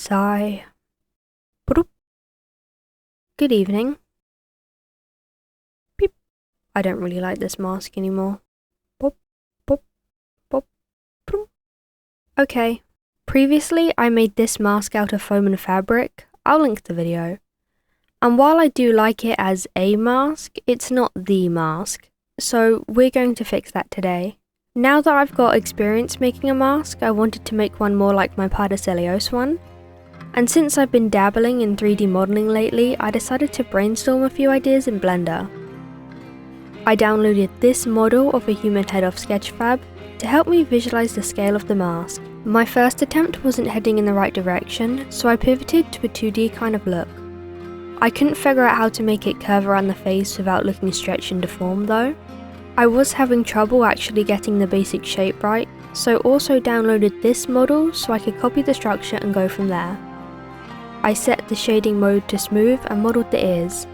Sigh. Broop. Good evening. Beep. I don't really like this mask anymore. Pop, pop, pop, pop. Okay. Previously, I made this mask out of foam and fabric. I'll link the video. And while I do like it as a mask, it's not the mask. So we're going to fix that today. Now that I've got experience making a mask, I wanted to make one more like my Paracelios one. And since I've been dabbling in 3D modelling lately, I decided to brainstorm a few ideas in Blender. I downloaded this model of a human head off Sketchfab to help me visualise the scale of the mask. My first attempt wasn't heading in the right direction, so I pivoted to a 2D kind of look. I couldn't figure out how to make it curve around the face without looking stretched and deformed though. I was having trouble actually getting the basic shape right, so also downloaded this model so I could copy the structure and go from there. I set the shading mode to smooth and modelled the ears.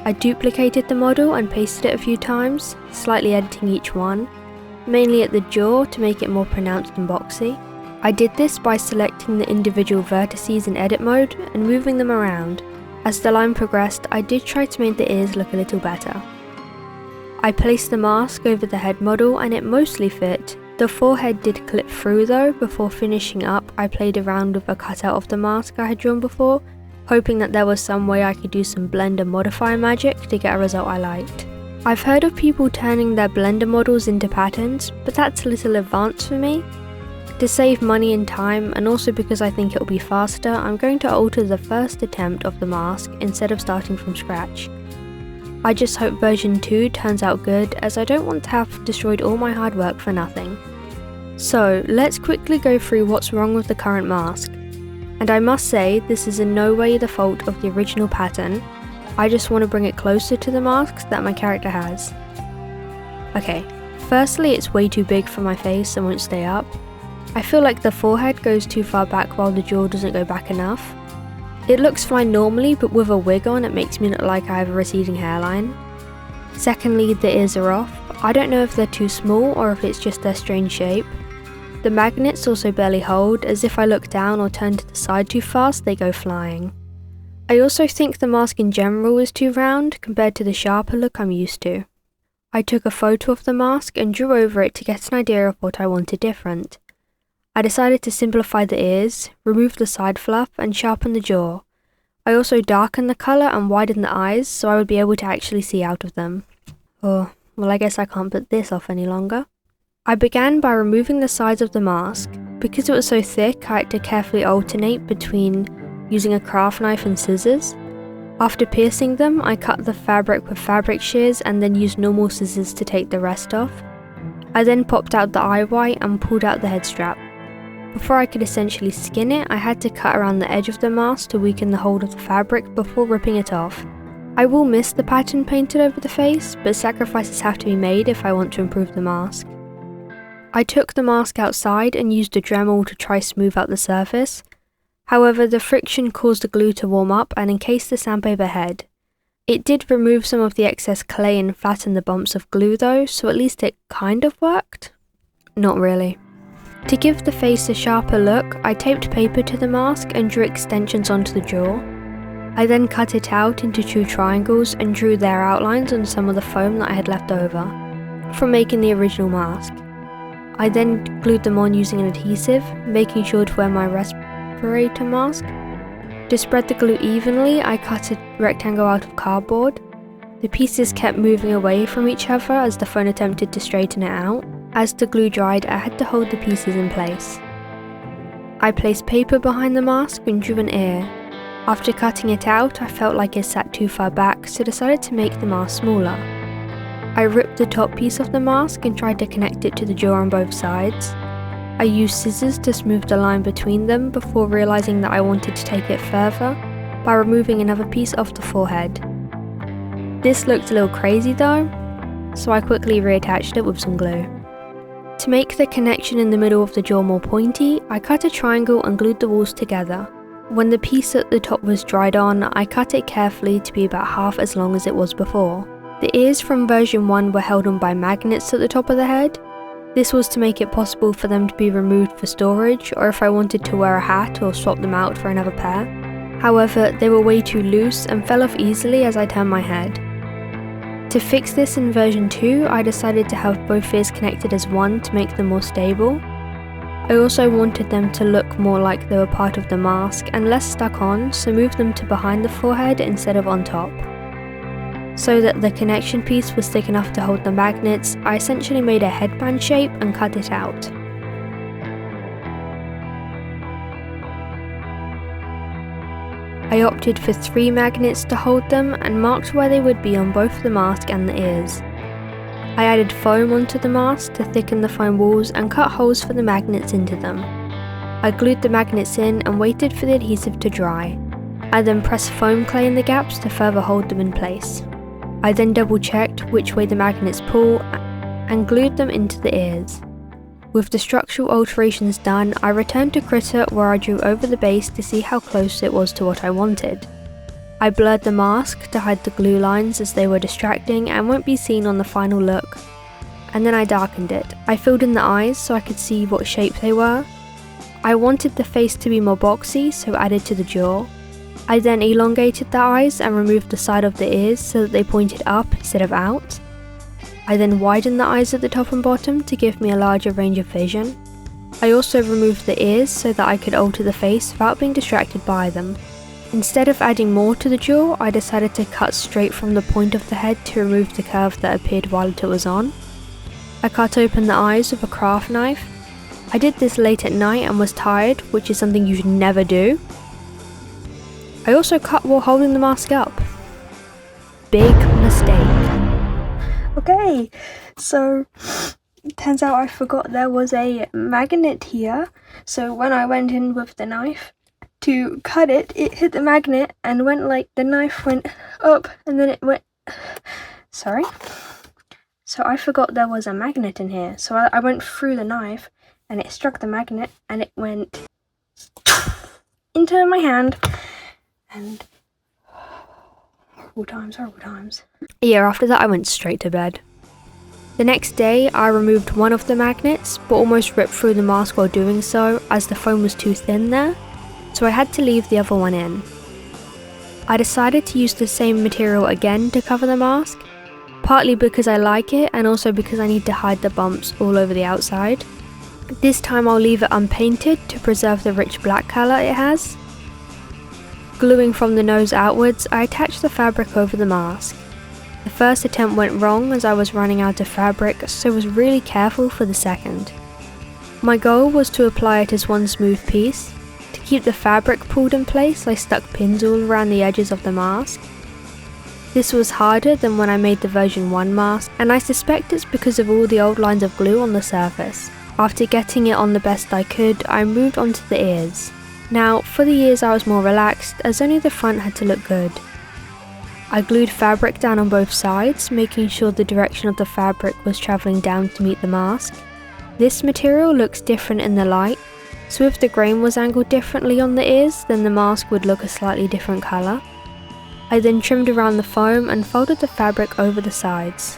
I duplicated the model and pasted it a few times, slightly editing each one, mainly at the jaw to make it more pronounced and boxy. I did this by selecting the individual vertices in edit mode and moving them around. As the line progressed, I did try to make the ears look a little better. I placed the mask over the head model and it mostly fit. The forehead did clip through though. Before finishing up, I played around with a cutout of the mask I had drawn before, hoping that there was some way I could do some Blender modifier magic to get a result I liked. I've heard of people turning their Blender models into patterns, but that's a little advanced for me. To save money and time, and also because I think it'll be faster, I'm going to alter the first attempt of the mask instead of starting from scratch. I just hope version 2 turns out good, as I don't want to have destroyed all my hard work for nothing. So, let's quickly go through what's wrong with the current mask. And I must say, this is in no way the fault of the original pattern. I just want to bring it closer to the masks that my character has. Okay, firstly it's way too big for my face and won't stay up. I feel like the forehead goes too far back while the jaw doesn't go back enough. It looks fine normally, but with a wig on it makes me look like I have a receding hairline. Secondly, the ears are off. I don't know if they're too small or if it's just their strange shape. The magnets also barely hold, as if I look down or turn to the side too fast, they go flying. I also think the mask in general is too round compared to the sharper look I'm used to. I took a photo of the mask and drew over it to get an idea of what I wanted different. I decided to simplify the ears, remove the side fluff and sharpen the jaw. I also darkened the colour and widened the eyes so I would be able to actually see out of them. Oh, well I guess I can't put this off any longer. I began by removing the sides of the mask. Because it was so thick, I had to carefully alternate between using a craft knife and scissors. After piercing them, I cut the fabric with fabric shears and then used normal scissors to take the rest off. I then popped out the eye white and pulled out the head strap. Before I could essentially skin it, I had to cut around the edge of the mask to weaken the hold of the fabric before ripping it off. I will miss the pattern painted over the face, but sacrifices have to be made if I want to improve the mask. I took the mask outside and used a Dremel to try smooth out the surface. However, the friction caused the glue to warm up and encase the sandpaper head. It did remove some of the excess clay and flatten the bumps of glue though, so at least it kind of worked. Not really. To give the face a sharper look, I taped paper to the mask and drew extensions onto the jaw. I then cut it out into true triangles and drew their outlines on some of the foam that I had left over from making the original mask. I then glued them on using an adhesive, making sure to wear my respirator mask. To spread the glue evenly, I cut a rectangle out of cardboard. The pieces kept moving away from each other as the phone attempted to straighten it out. As the glue dried, I had to hold the pieces in place. I placed paper behind the mask and drew an ear. After cutting it out, I felt like it sat too far back, so decided to make the mask smaller. I ripped the top piece of the mask and tried to connect it to the jaw on both sides. I used scissors to smooth the line between them before realising that I wanted to take it further by removing another piece off the forehead. This looked a little crazy though, so I quickly reattached it with some glue. To make the connection in the middle of the jaw more pointy, I cut a triangle and glued the walls together. When the piece at the top was dried on, I cut it carefully to be about half as long as it was before. The ears from version 1 were held on by magnets at the top of the head. This was to make it possible for them to be removed for storage, or if I wanted to wear a hat or swap them out for another pair. However, they were way too loose and fell off easily as I turned my head. To fix this in version 2, I decided to have both ears connected as one to make them more stable. I also wanted them to look more like they were part of the mask and less stuck on, so moved them to behind the forehead instead of on top. So that the connection piece was thick enough to hold the magnets, I essentially made a headband shape and cut it out. I opted for 3 magnets to hold them and marked where they would be on both the mask and the ears. I added foam onto the mask to thicken the foam walls and cut holes for the magnets into them. I glued the magnets in and waited for the adhesive to dry. I then pressed foam clay in the gaps to further hold them in place. I then double checked which way the magnets pull and glued them into the ears. With the structural alterations done, I returned to Krita where I drew over the base to see how close it was to what I wanted. I blurred the mask to hide the glue lines as they were distracting and won't be seen on the final look. And then I darkened it. I filled in the eyes so I could see what shape they were. I wanted the face to be more boxy, so added to the jaw. I then elongated the eyes and removed the side of the ears so that they pointed up instead of out. I then widened the eyes at the top and bottom to give me a larger range of vision. I also removed the ears so that I could alter the face without being distracted by them. Instead of adding more to the jaw, I decided to cut straight from the point of the head to remove the curve that appeared while it was on. I cut open the eyes with a craft knife. I did this late at night and was tired, which is something you should never do. I also cut while holding the mask up. Big mistake. Okay, so it turns out I forgot there was a magnet here, so when I went in with the knife to cut it, it hit the magnet and went like the knife went up and then it went... Sorry? So I forgot there was a magnet in here, so I went through the knife and it struck the magnet and it went into my hand and... horrible times. Yeah, after that I went straight to bed. The next day I removed one of the magnets, but almost ripped through the mask while doing so as the foam was too thin there, so I had to leave the other one in. I decided to use the same material again to cover the mask, partly because I like it and also because I need to hide the bumps all over the outside. This time I'll leave it unpainted to preserve the rich black colour it has. Gluing from the nose outwards, I attached the fabric over the mask. The first attempt went wrong as I was running out of fabric, so was really careful for the second. My goal was to apply it as one smooth piece. To keep the fabric pulled in place, I stuck pins all around the edges of the mask. This was harder than when I made the version 1 mask, and I suspect it's because of all the old lines of glue on the surface. After getting it on the best I could, I moved on to the ears. Now, for the ears I was more relaxed, as only the front had to look good. I glued fabric down on both sides, making sure the direction of the fabric was travelling down to meet the mask. This material looks different in the light, so if the grain was angled differently on the ears, then the mask would look a slightly different colour. I then trimmed around the foam and folded the fabric over the sides.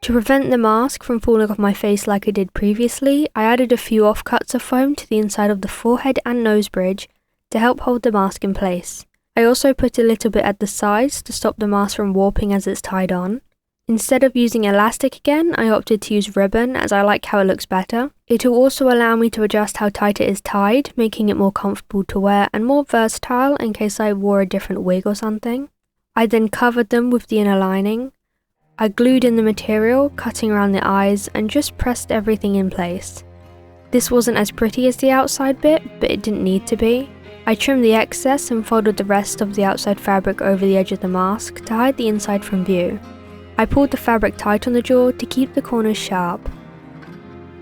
To prevent the mask from falling off my face like I did previously, I added a few offcuts of foam to the inside of the forehead and nose bridge to help hold the mask in place. I also put a little bit at the sides to stop the mask from warping as it's tied on. Instead of using elastic again, I opted to use ribbon as I like how it looks better. It will also allow me to adjust how tight it is tied, making it more comfortable to wear and more versatile in case I wore a different wig or something. I then covered them with the inner lining. I glued in the material, cutting around the eyes, and just pressed everything in place. This wasn't as pretty as the outside bit, but it didn't need to be. I trimmed the excess and folded the rest of the outside fabric over the edge of the mask to hide the inside from view. I pulled the fabric tight on the jaw to keep the corners sharp.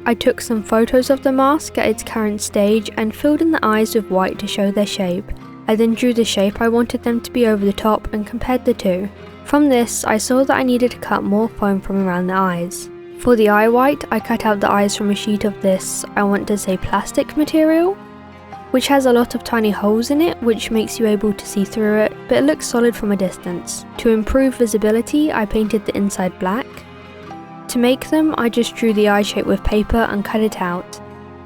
I took some photos of the mask at its current stage and filled in the eyes with white to show their shape. I then drew the shape I wanted them to be over the top and compared the two. From this, I saw that I needed to cut more foam from around the eyes. For the eye white, I cut out the eyes from a sheet of this, I want to say plastic material, which has a lot of tiny holes in it which makes you able to see through it, but it looks solid from a distance. To improve visibility, I painted the inside black. To make them, I just drew the eye shape with paper and cut it out,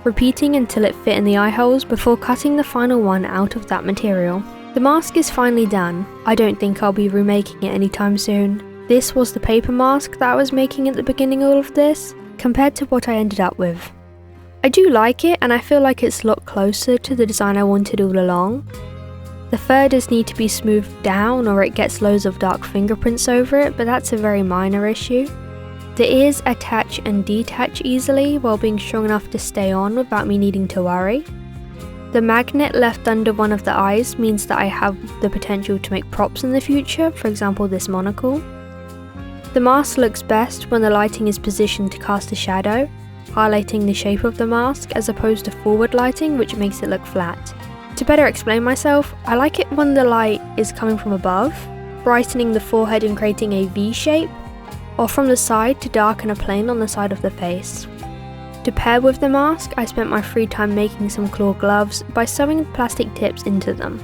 repeating until it fit in the eye holes before cutting the final one out of that material. The mask is finally done. I don't think I'll be remaking it anytime soon. This was the paper mask that I was making at the beginning of all of this, compared to what I ended up with. I do like it, and I feel like it's a lot closer to the design I wanted all along. The fur does need to be smoothed down or it gets loads of dark fingerprints over it, but that's a very minor issue. The ears attach and detach easily while being strong enough to stay on without me needing to worry. The magnet left under one of the eyes means that I have the potential to make props in the future, for example this monocle. The mask looks best when the lighting is positioned to cast a shadow, highlighting the shape of the mask as opposed to forward lighting, which makes it look flat. To better explain myself, I like it when the light is coming from above, brightening the forehead and creating a V shape, or from the side to darken a plane on the side of the face. To pair with the mask, I spent my free time making some claw gloves by sewing plastic tips into them.